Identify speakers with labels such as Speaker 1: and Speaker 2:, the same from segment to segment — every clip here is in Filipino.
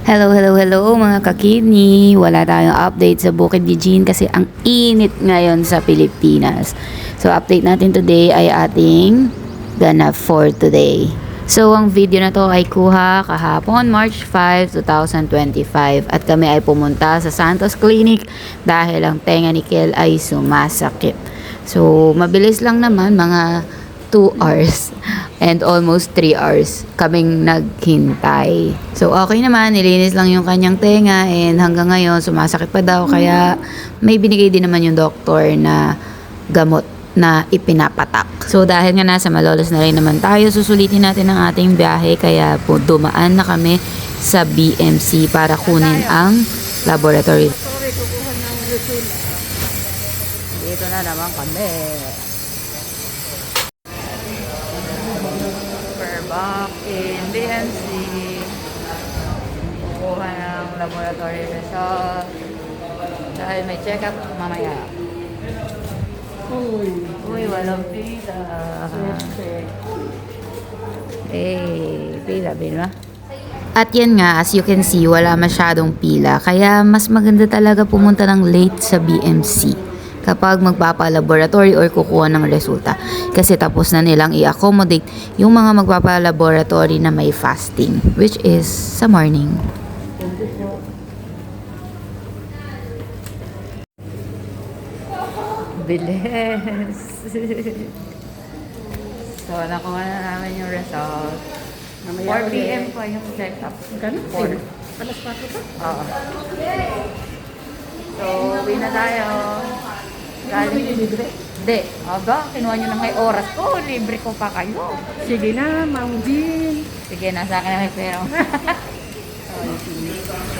Speaker 1: Hello, hello, hello mga kakidney. Wala tayong update sa Bukid Eugene kasi ang init ngayon sa Pilipinas. So update natin today ay ating ganap for today. So ang video na to ay kuha kahapon March 5, 2025 at kami ay pumunta sa Santos Clinic dahil ang tenga ni Kel ay sumasakit. So mabilis lang naman, mga 2 hours and almost 3 hours kaming naghintay. So okay naman, nilinis lang yung kanyang tenga and hanggang ngayon sumasakit pa daw kaya may binigay din naman yung doktor na gamot na ipinapatak. So dahil nga nasa Malolos na rin naman tayo, susulitin natin ang ating biyahe kaya po dumaan na kami sa BMC para kunin ang laboratory. Dito na naman kami. Back in BMC, kukuha ng laboratory result dahil may check-up mamaya. Uy, walang pila. Pila. At yan nga, as you can see, wala masyadong pila. Kaya mas maganda talaga pumunta ng late sa BMC kapag magpapalaboratory or kukuha ng resulta. Kasi tapos na nilang i-accommodate yung mga magpapalaboratory na may fasting, which is sa morning. Bilis! So, nakuha na namin yung result. 4 p.m. pa yung check-up.
Speaker 2: Ganun?
Speaker 1: 4.
Speaker 2: Alas 4 pa?
Speaker 1: Oo. So, uwi na tayo.
Speaker 2: Galing libre?
Speaker 1: Hindi. Aga, kinuha nyo na may oras ko. Libre ko pa kayo.
Speaker 2: Sige na, Ma'am Jean.
Speaker 1: Sige, nasa akin na may pera.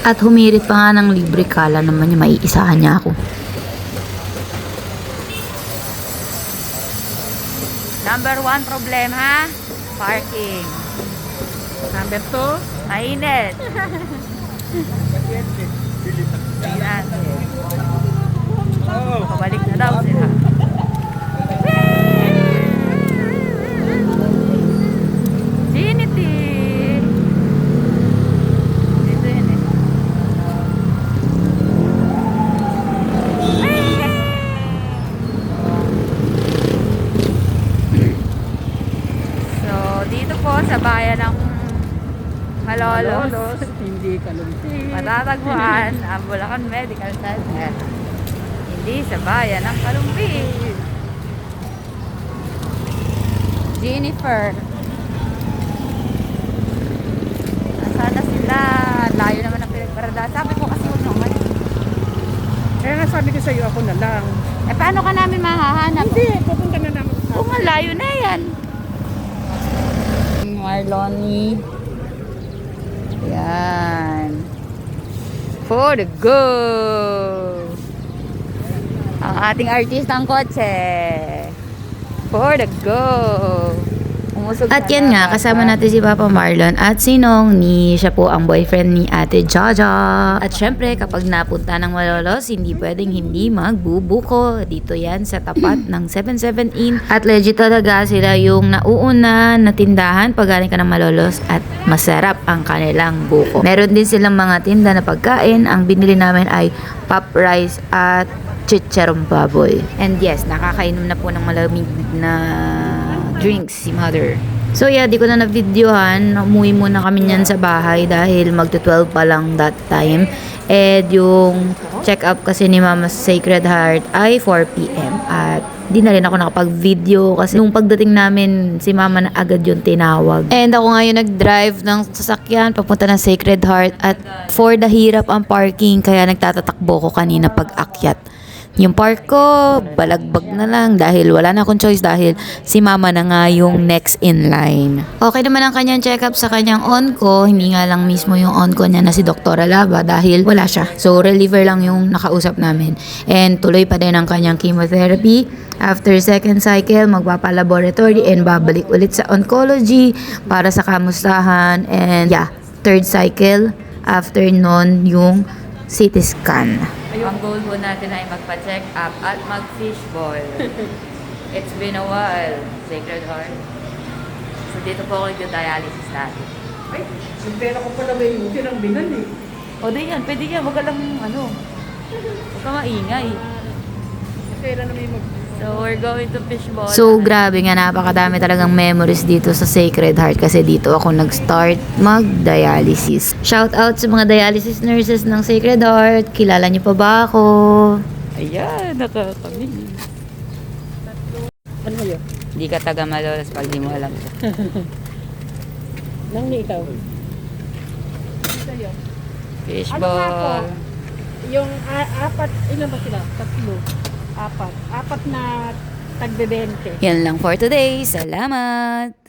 Speaker 1: At humirit pa nga ng libre, kala naman yung maiisahan niya ako. Number 1 problema, parking.
Speaker 2: Number 2?
Speaker 1: Mainit. Ayan. Pabalik na daw sila. Ginity! Dito yun eh. So, dito po sa bayan ng Malolos,
Speaker 2: Hindi Kalumpi.
Speaker 1: matatagpuan ang Bulacan Medical Center. Hindi sa bayan ng Kalumpi. Jennifer. Nasaan na sila? Layo naman ang pinagparada. Sabi ko kasi huwag naman.
Speaker 2: Kaya nga sabi ko sa iyo, ako na lang.
Speaker 1: Eh paano ka namin mahahanap?
Speaker 2: Hindi, pupunta na naman.
Speaker 1: Oo nga, layo na yan. Marloni. Yan. For the go! Ang ating artistang kotse. For the go! At yan nga, kasama natin si Papa Marlon at si Nongni. Siya po ang boyfriend ni Ate Jaja. At syempre, kapag napunta ng Malolos, hindi pwedeng hindi magbubuko. Dito yan sa tapat ng 77 Inn. At legit talaga sila yung nauuna na tindahan pag galing ka ng Malolos at masarap ang kanilang buko. Meron din silang mga tinda na pagkain. Ang binili namin ay pop rice at chicharong baboy. And yes, nakakainom na po ng malamig na drinks si mother. So yeah, di ko na na-videohan. Umuwi muna kami niyan sa bahay dahil magto-12 pa lang that time. And yung check-up kasi ni Mama sa Sacred Heart ay 4 p.m. At di na rin ako nakapag-video kasi nung pagdating namin, si Mama na agad yung tinawag. And ako ngayon nag-drive ng sasakyan papunta ng Sacred Heart at for the hirap ang parking kaya nagtatatakbo ko kanina pag-akyat. Yung park ko, balagbag na lang dahil wala na akong choice dahil si Mama na nga yung next in line. Okay naman ang kanyang check-up sa kanyang on-ko, hindi nga lang mismo yung on-ko niya na si Dr. Alaba dahil wala siya. So, reliever lang yung nakausap namin. And tuloy pa din ang kanyang chemotherapy. After second cycle, magpapalaboratory and babalik ulit sa oncology para sa kamustahan. And yeah, third cycle, after nun yung CT scan. Ang goal po natin ay magpa-check up at mag-fishball. It's been a while, Sacred Heart. So dito po ako nag-dialysis natin.
Speaker 2: Ay, yung pera ko pala may yun ang binan eh.
Speaker 1: O di yan, pwede yan. Huwag ka lang, huwag ka maingay.
Speaker 2: Pera na may mag...
Speaker 1: So, we're going to fishball. So, grabe nga, napakadami talagang memories dito sa Sacred Heart kasi dito ako nag-start mag-dialysis. Shout out sa mga dialysis nurses ng Sacred Heart. Kilala niyo pa ba ako? Ayan, nakakamilig.
Speaker 2: Ano yun?
Speaker 1: Hindi ka taga Malolos pag di mo alam.
Speaker 2: Nang ni ikaw. Sa'yo. Ano nga po?
Speaker 1: Fishball.
Speaker 2: Yung apat, ilan ba sila? Tatlo. Apat. Apat na tagbe-20.
Speaker 1: Yan lang for today. Salamat!